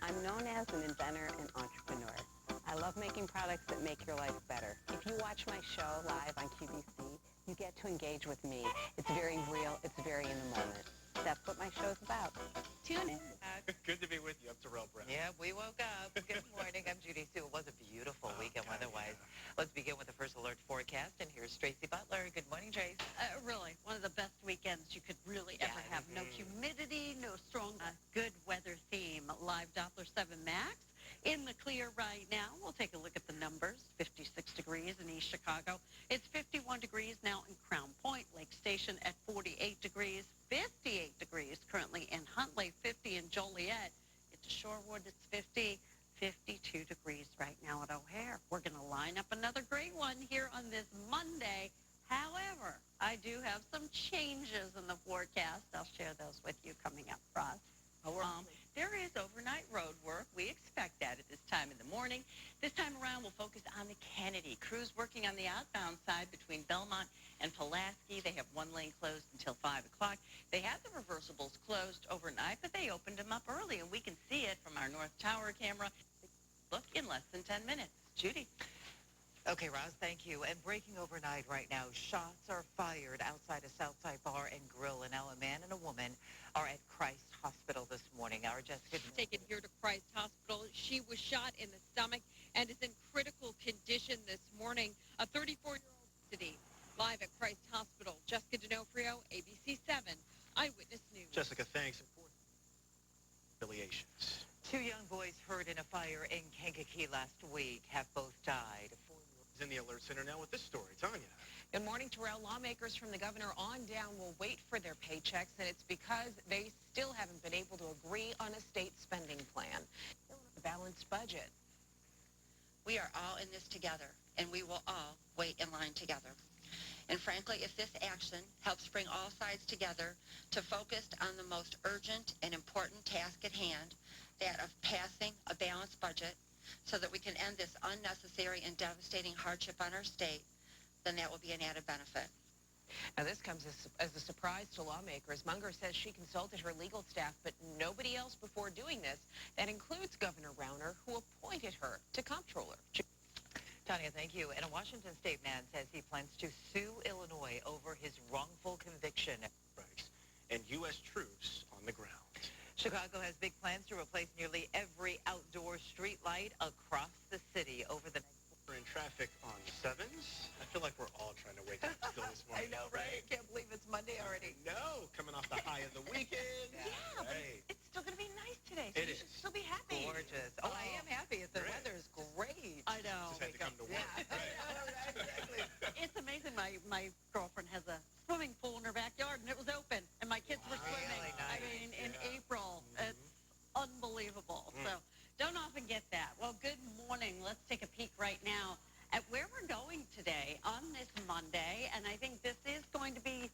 I'm known as an inventor and entrepreneur. I love making products that make your life better. If you watch my show live on QVC, you get to engage with me. It's very real. It's very in the moment. That's what my show's about. Tune in. Good to be with you. I'm Terrell Brown. Yeah, we woke up. Good morning. I'm Judy Sue. It was a beautiful weekend weather-wise. Yeah. Let's begin with the first alert forecast, and here's Tracy Butler. Good morning, Trace. Really, one of the best weekends you could really ever have. No humidity, no strong, good weather theme. Live Doppler 7 Max in the clear right now. We'll take a look at the numbers. 56 degrees in East Chicago. It's 51 degrees now in Crown Point. Lake Station at 48 degrees. 58 degrees currently in Huntley. 50 in Joliet. Into Shorewood, it's 50. 52 degrees right now at O'Hare. We're going to line up another great one here on this Monday. However, I do have some changes in the forecast. I'll share those with you coming up, Ross. There is overnight road work. We expect that at this time in the morning. This time around, we'll focus on the Kennedy. Crews working on the outbound side between Belmont and Pulaski. They have one lane closed until 5 o'clock. They had the reversibles closed overnight, but they opened them up early, and we can see it from our North Tower camera. Look in less than 10 minutes. Judy. Okay, Roz, thank you. And breaking overnight right now, shots are fired outside a Southside Bar and Grill. And now a man and a woman are at Christ Hospital this morning. Our Jessica taken here to Christ Hospital. She was shot in the stomach and is in critical condition this morning. A 34-year-old city live at Christ Hospital. Jessica D'Onofrio, ABC 7 Eyewitness News. Jessica, thanks. Affiliations. Two young boys hurt in a fire in Kankakee last week have both died. In the Alert Center now with this story. Tanya. Good morning, Terrell. Lawmakers from the governor on down will wait for their paychecks, and it's because they still haven't been able to agree on a state spending plan. A balanced budget. We are all in this together, and we will all wait in line together. And frankly, if this action helps bring all sides together to focus on the most urgent and important task at hand, that of passing a balanced budget, so that we can end this unnecessary and devastating hardship on our state, then that will be an added benefit. Now, this comes as a surprise to lawmakers. Munger says she consulted her legal staff, but nobody else before doing this. That includes Governor Rauner, who appointed her to comptroller. Tanya, thank you. And a Washington state man says he plans to sue Illinois over his wrongful conviction. And U.S. troops on the ground. Chicago has big plans to replace nearly every outdoor street light across the city over the next. We're in traffic on 7s. I feel like we're all trying to wake up still this morning. I know, right? Can't believe it's Monday already. No, coming off the high of the weekend. Yeah, but it's still going to be nice today, so you should still be happy. Gorgeous. Oh, I am happy. The weather is great. I know. Just had to come to work. Yeah. Right, exactly. It's amazing. My girlfriend has a swimming pool in her backyard, and it was open, and my kids were swimming. Really nice. I mean, in April. It's unbelievable. So don't often get that. Well, good morning. Let's take a peek right now at where we're going today on this Monday, and I think this is going to be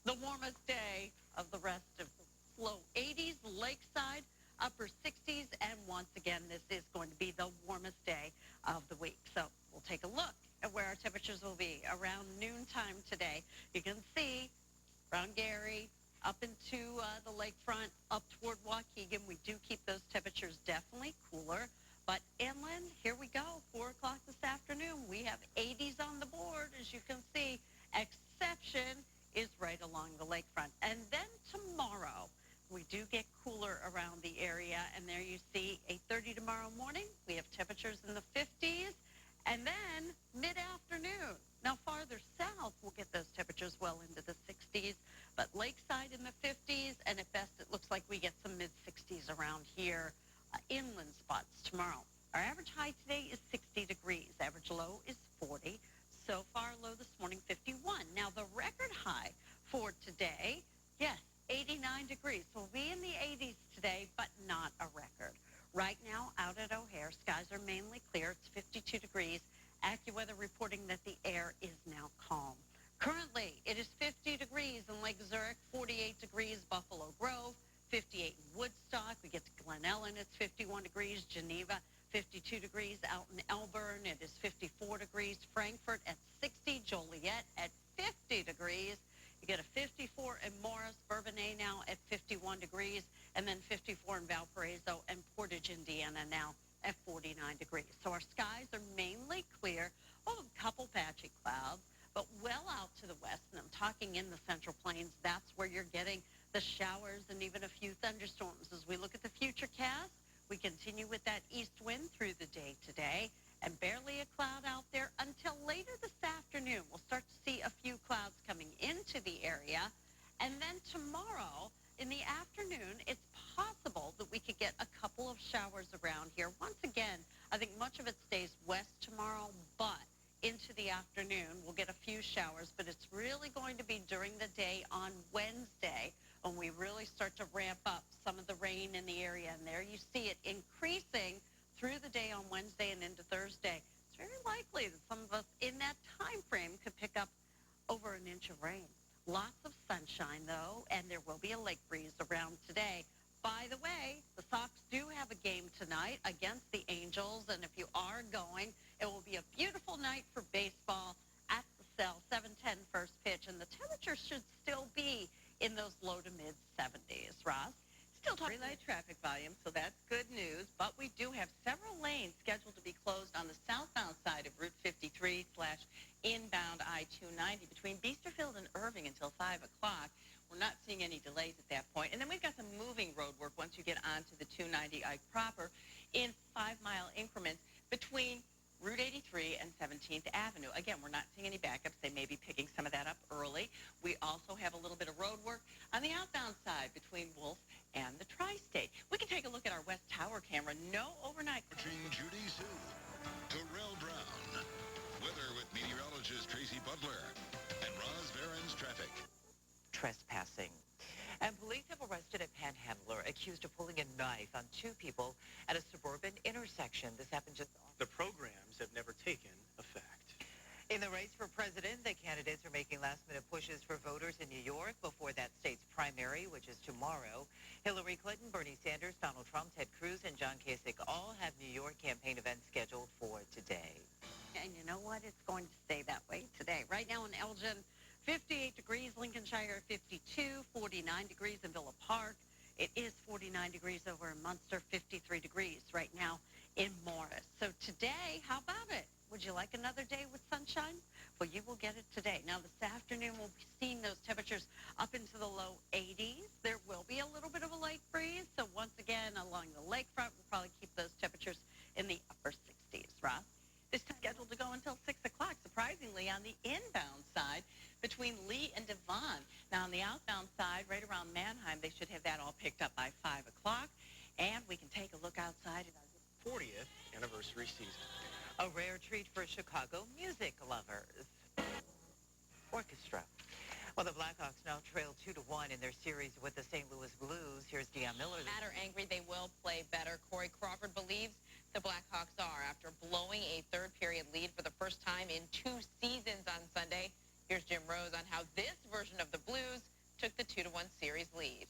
the warmest day of the rest of the low 80s, lakeside, upper 60s, and once again, this is going to be the warmest day of the week. So we'll take a look at where our temperatures will be around noontime today. You can see around Gary, up into the lakefront, up toward Waukegan. We do keep those temperatures definitely cooler. But inland, here we go, 4 o'clock this afternoon. We have 80s on the board, as you can see. Exception is right along the lakefront. And then tomorrow, we do get cooler around the area. And there you see 8:30 tomorrow morning. We have temperatures in the 50s. And then mid-afternoon. Now, farther south, we'll get those temperatures well into the 60s. But lakeside in the 50s. And at best, it looks like we get some mid-60s around here. Inland spots tomorrow. Our average high today is 60 degrees. Average low is 40. So far low this morning, 51. Now the record high for today, yes, 89 degrees. So we'll be in the 80s today, but not a record. Right now out at O'Hare, skies are mainly clear. It's 52 degrees. AccuWeather reporting that the air is now calm. Currently, it is 50 degrees in Lake Zurich, 48 degrees Buffalo Grove, 58 in Woodstock. We get to Glen Ellen, it's 51 degrees. Geneva, 52 degrees. Out in Elburn, it is 54 degrees. Frankfurt at 60. Joliet at 50 degrees. You get a 54 in Morris. Bourbonnais now at 51 degrees. And then 54 in Valparaiso and Port Portage, Indiana now at 49 degrees. So our skies are mainly clear. Oh, a couple patchy clouds, but well out to the west. And I'm talking in the Central Plains. That's where you're getting the showers and even a few thunderstorms. As we look at the futurecast, we continue with that east wind through the day today, and barely a cloud out there until later this afternoon. We'll start to see a few clouds coming into the area. And then tomorrow in the afternoon, it's possible that we could get a couple of showers around here. Once again, I think much of it stays west tomorrow, but into the afternoon, we'll get a few showers, but it's really going to be during the day on Wednesday when we really start to ramp up some of the rain in the area. And there you see it increasing through the day on Wednesday and into Thursday. It's very likely that some of us in that time frame could pick up over an inch of rain. Lots of sunshine, though, and there will be a lake breeze around today. By the way, the Sox do have a game tonight against the Angels, and if you are going, it will be a beautiful night for baseball at the Cell, 7:10 first pitch, and the temperature should still be in those low to mid 70s. Ross? Still talking light traffic volume, so that's good news. But we do have several lanes scheduled to be closed on the southbound side of Route 53 / inbound I-290 between Biesterfield and Irving until 5 o'clock. We're not seeing any delays at that point. And then we've got some moving road work once you get onto the 290 I proper in 5-mile increments between Route 83 and 17th Avenue. Again, we're not seeing any backups. They may be picking some of that up early. We also have a little bit of road work on the outbound side between Wolf and the Tri-State. We can take a look at our West Tower camera. No overnight. Judy Sue, Terrell Brown. Weather with meteorologist Tracy Butler and Roz Barron's traffic. Trespassing. And police have arrested a panhandler accused of pulling a knife on 2 people at a suburban intersection. This happened just The programs have never taken effect. in the race for president. The candidates are making last-minute pushes for voters in New York before that state's primary, which is tomorrow. Hillary Clinton, Bernie Sanders, Donald Trump, Ted Cruz, and John Kasich all have New York campaign events scheduled for today. And you know what? It's going to stay that way today. Right now in Elgin, 58 degrees, Lincolnshire 52, 49 degrees in Villa Park. It is 49 degrees over in Munster, 53 degrees right now in Morris. So today, how about it? Would you like another day with sunshine? Well, you will get it today. Now, this afternoon, we'll be seeing those temperatures up into the low 80s. There will be a little bit of a lake breeze. So once again, along the lakefront, we'll probably keep those temperatures in the upper 60s. Ross? This is scheduled to go until 6 o'clock, surprisingly, on the inbound side between Lee and Devon. Now, on the outbound side, right around Manheim, they should have that all picked up by 5 o'clock. And we can take a look outside at our 40th anniversary season. A rare treat for Chicago music lovers. Orchestra. Well, the Blackhawks now trail 2-1 in their series with the St. Louis Blues. Here's Dionne Miller. Mad or angry, they will play better. Corey Crawford believes the Blackhawks are after blowing a third-period lead for the first time in 2 seasons on Sunday. Here's Jim Rose on how this version of the Blues took the 2-1 series lead.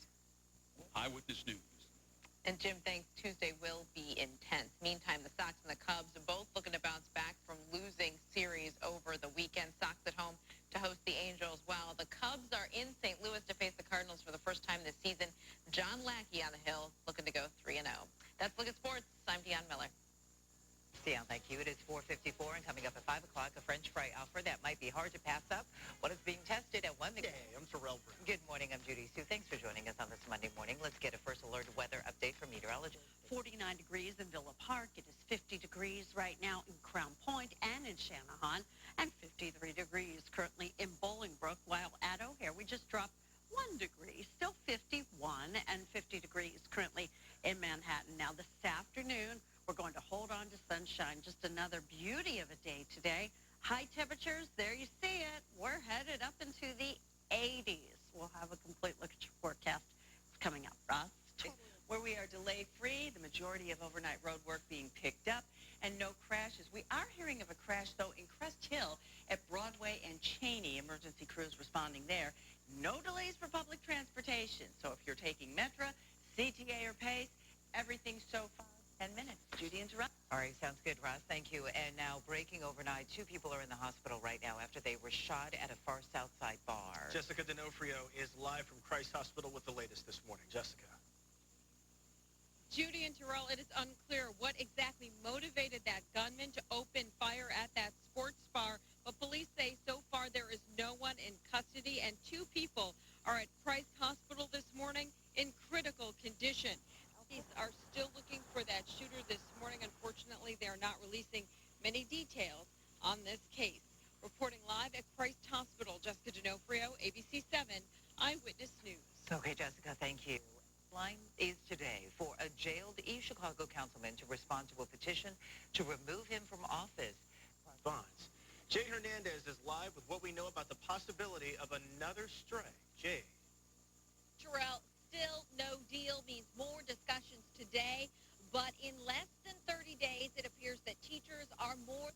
Eyewitness News. And Jim thinks Tuesday will be intense. Meantime, the Sox and the Cubs are both looking to bounce back from losing series over the weekend. Sox at home to host the Angels, while the Cubs are in St. Louis to face the Cardinals for the first time this season. John Lackey on the hill looking to go 3-0. That's Look at Sports. I'm Dionne Miller. Dionne, thank you. It is 4:54, and coming up at 5 o'clock, a French fry offer that might be hard to pass up. What is being tested at 1? Hey, I'm Terrell Brown. Good morning. I'm Judy Sue. Thanks for joining us on this Monday morning. Let's get a first alert weather update from meteorologist. 49 degrees in Villa Park. It is 50 degrees right now in Crown Point and in Shanahan, and 53 degrees currently in Bolingbrook, while at O'Hare we just dropped 1 degree, still 51, and 50 degrees currently in Manhattan. Now this afternoon, we're going to hold on to sunshine. Just another beauty of a day today. High temperatures, there you see it. We're headed up into the 80s. We'll have a complete look at your forecast. It's coming up, Ross. where we are delay-free, the majority of overnight road work being picked up, and no crashes. We are hearing of a crash, though, in Crest Hill at Broadway and Cheney. Emergency crews responding there. No delays for public transportation. So if you're taking Metra, CTA, or Pace, everything so far, 10 minutes. Judy and Terrell. All right, sounds good, Ross. Thank you. And now, breaking overnight, 2 people are in the hospital right now after they were shot at a far south side bar. Jessica D'Onofrio is live from Christ Hospital with the latest this morning. Jessica. Judy and Terrell, it is unclear what exactly motivated that gunman to open fire at that sports bar, but police say so far there is no one in custody, and 2 people are at Christ Hospital this morning in critical condition. Police are still looking for that shooter this morning. Unfortunately, they are not releasing many details on this case. Reporting live at Christ Hospital, Jessica D'Onofrio, ABC 7 Eyewitness News. Okay, Jessica, thank you. Line is today for a jailed East Chicago councilman to respond to a petition to remove him from office. Bonds. Jay Hernandez is live with what we know about the possibility of another strike. Jay. Terrell, still no deal means more discussions today, but in less than 30 days, it appears that teachers are more